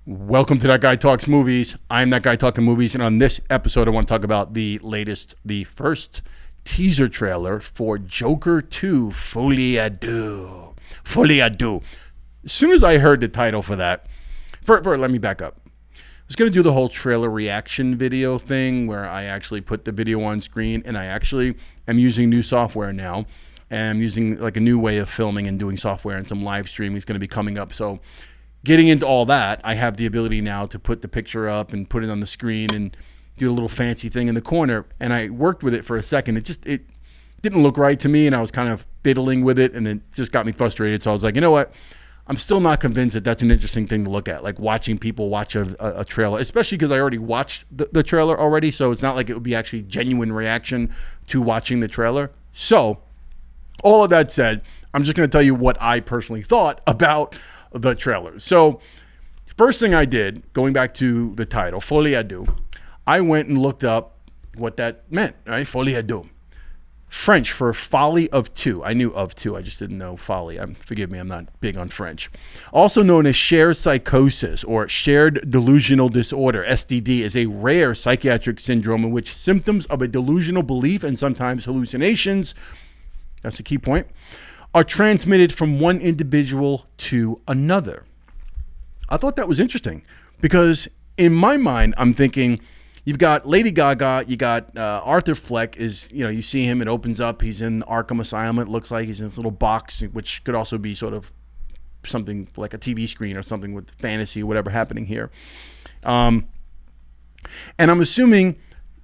Welcome to That Guy Talks Movies. I'm That Guy Talking Movies, and on this episode, I want to talk about the first teaser trailer for Joker 2, Folie à Deux. Folie à Deux. As soon as I heard the title for that, let me back up. I was going to do the whole trailer reaction video thing where I actually put the video on screen, and I actually am using new software now, and I'm using like a new way of filming and doing software, and some live streaming is going to be coming up. So getting into all that, I have the ability now to put the picture up and put it on the screen and do a little fancy thing in the corner. And I worked with it for a second. It didn't look right to me, and I was kind of fiddling with it, and it just got me frustrated. So I was like, you know what? I'm still not convinced that that's an interesting thing to look at, like watching people watch a trailer, especially because I already watched the trailer already. So it's not like it would be actually genuine reaction to watching the trailer. So all of that said, I'm just going to tell you what I personally thought about the trailer. So first thing I did, going back to the title, Folie à Deux, I went and looked up what that meant, right? Folie à Deux. French for folly of two. I knew of two, I just didn't know folly. Forgive me, I'm not big on French. Also known as shared psychosis or shared delusional disorder, SDD, is a rare psychiatric syndrome in which symptoms of a delusional belief and sometimes hallucinations, that's a key point, are transmitted from one individual to another. I thought that was interesting because in my mind, I'm thinking you've got Lady Gaga, you got Arthur Fleck is, you see him, it opens up, he's in Arkham Asylum, it looks like he's in this little box, which could also be sort of something like a TV screen or something with fantasy, whatever happening here. And I'm assuming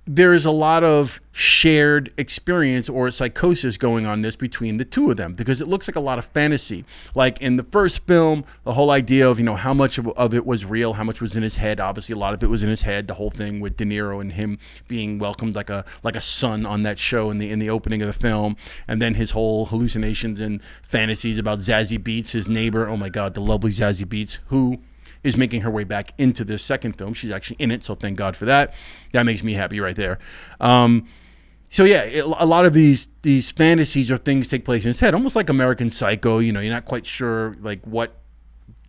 there is a lot of shared experience or psychosis going on this between the two of them because it looks like a lot of fantasy. Like in the first film, the whole idea of, how much of it was real, how much was in his head. Obviously, a lot of it was in his head. The whole thing with De Niro and him being welcomed like a son on that show in the opening of the film. And then his whole hallucinations and fantasies about Zazie Beetz, his neighbor. Oh my God, the lovely Zazie Beetz, who is making her way back into this second film. She's actually in it, so thank God for that. That makes me happy right there. So yeah, a lot of these fantasies or things take place in his head, almost like American Psycho. You're not quite sure like what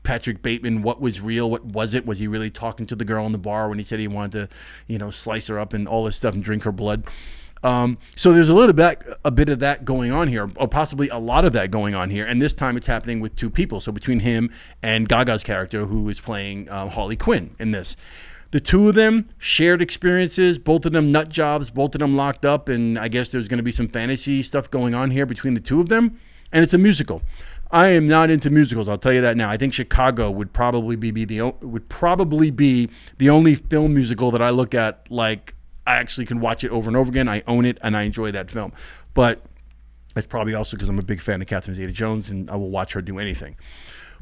Patrick Bateman, what was real, what was it? Was he really talking to the girl in the bar when he said he wanted to, slice her up and all this stuff and drink her blood? So there's a bit of that going on here, or possibly a lot of that going on here. And this time it's happening with two people. So between him and Gaga's character, who is playing Harley Quinn in this. The two of them shared experiences, both of them nut jobs, both of them locked up. And I guess there's going to be some fantasy stuff going on here between the two of them. And it's a musical. I am not into musicals. I'll tell you that now. I think Chicago would probably be the only film musical that I look at like I actually can watch it over and over again. I own it, and I enjoy that film. But that's probably also because I'm a big fan of Catherine Zeta-Jones, and I will watch her do anything.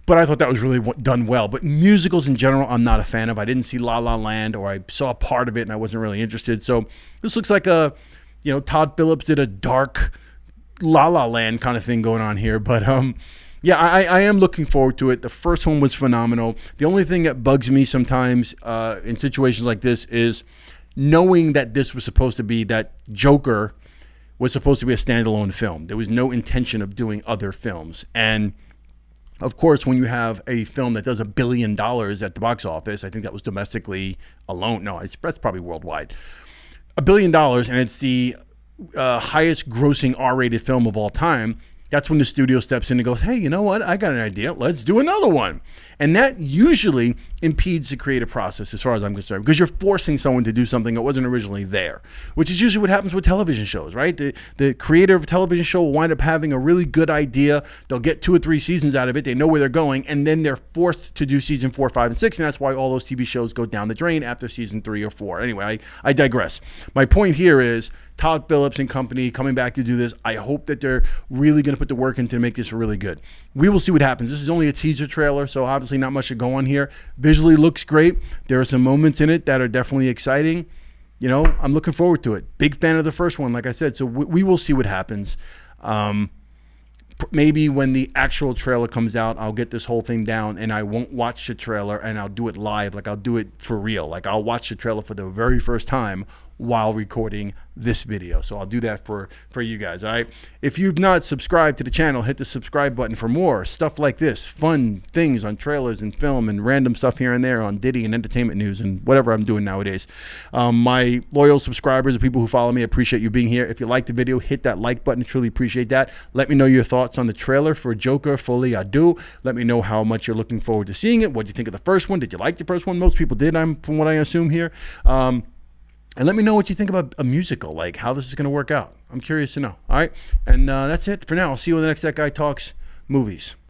But I thought that was really done well. But musicals in general, I'm not a fan of. I didn't see La La Land, or I saw part of it, and I wasn't really interested. So this looks like Todd Phillips did a dark La La Land kind of thing going on here. But yeah, I am looking forward to it. The first one was phenomenal. The only thing that bugs me sometimes in situations like this is knowing that this was supposed to be, that Joker was supposed to be a standalone film. There was no intention of doing other films. And of course, when you have a film that does $1 billion at the box office, I think that was domestically alone. No, that's probably worldwide. $1 billion, and it's the highest grossing R-rated film of all time. That's when the studio steps in and goes, hey, you know what? I got an idea. Let's do another one. And that usually impedes the creative process as far as I'm concerned, because you're forcing someone to do something that wasn't originally there, which is usually what happens with television shows, right? The creator of a television show will wind up having a really good idea. They'll get 2 or 3 seasons out of it. They know where they're going, and then they're forced to do season 4, 5, and 6, and that's why all those TV shows go down the drain after season 3 or 4. Anyway, I digress. My point here is Todd Phillips and company coming back to do this. I hope that they're really going to put the work in to make this really good. We will see what happens. This is only a teaser trailer, so obviously not much to go on here. Visually looks great. There are some moments in it that are definitely exciting. I'm looking forward to it. Big fan of the first one, like I said, so we will see what happens. Maybe when the actual trailer comes out, I'll get this whole thing down and I won't watch the trailer and I'll do it live. Like I'll do it for real. Like I'll watch the trailer for the very first time while recording this video. So I'll do that for you guys, all right? If you've not subscribed to the channel, hit the subscribe button for more stuff like this, fun things on trailers and film and random stuff here and there on Diddy and entertainment news and whatever I'm doing nowadays. My loyal subscribers, the people who follow me, I appreciate you being here. If you like the video, hit that like button. I truly appreciate that. Let me know your thoughts on the trailer for Joker Folie à Deux. Let me know how much you're looking forward to seeing it. What do you think of the first one? Did you like the first one? Most people did, from what I assume here. And let me know what you think about a musical, like how this is going to work out. I'm curious to know. All right. And that's it for now. I'll see you in the next That Guy Talks Movies.